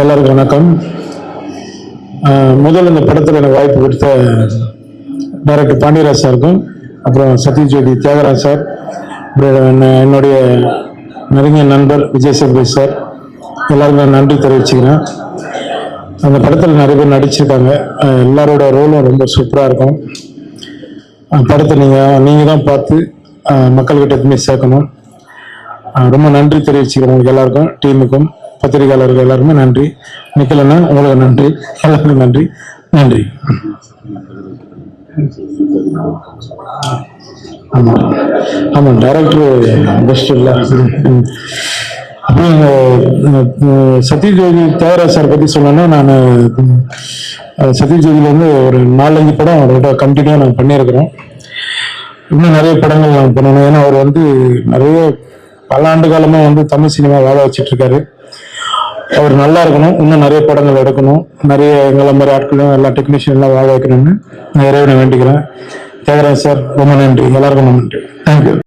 எல்லாருக்கும் வணக்கம். முதல்ல இந்த படத்தில் எனக்கு வாய்ப்பு கொடுத்த டைரக்டர் பாண்டியராஜ் சாருக்கும், அப்புறம் சத்யஜோதி தியாகராஜ் சார், என்னுடைய நெருங்கிய நண்பர் விஜய் சேதுபதி சார், எல்லாருக்கும் நான் நன்றி தெரிவிச்சுக்கிறேன். அந்த படத்தில் நிறைய பேர் நடிச்சிருக்காங்க. எல்லாரோட ரோலும் ரொம்ப சூப்பராக இருக்கும். படத்தை நீங்கள் தான் பார்த்து மக்கள்கிட்ட எப்பவுமே சேர்க்கணும். ரொம்ப நன்றி தெரிவிச்சுக்கிறேன் எல்லாருக்கும், டீமுக்கும், பத்திரிகையாளர்கள் எல்லாருமே நன்றி. நிக்கலன்னா உங்களுக்கு நன்றி, எல்லாருக்கும் நன்றி. நன்றி. ஆமாம் ஆமாம், டைரக்டர் பெஸ்ட் இல்லை. அப்புறம் சத்யஜோதி தியாகராஜ் சார் பற்றி சொல்லணும்னா, நான் சத்யஜோதியில் வந்து ஒரு 4-5 படம் அவரோட கண்டினியூவாக நாங்கள் பண்ணியிருக்கிறோம். இன்னும் நிறைய படங்கள் நாங்கள் பண்ணணும். ஏன்னா அவர் வந்து நிறைய பல ஆண்டு காலமாக வந்து தமிழ் சினிமா வாழ வச்சுட்டு இருக்காரு. அவர் நல்லா இருக்கணும், இன்னும் நிறைய படங்கள் எடுக்கணும், நிறைய எங்களை மாதிரி ஆட்களும் எல்லா டெக்னீஷியன்லாம் வாழ வைக்கணும்னு நான் இறைவனை வேண்டிக்கிறேன். தியாகராஜ் சார் ரொம்ப நன்றி, எல்லாருக்கும் நன்றி. தேங்க்யூ.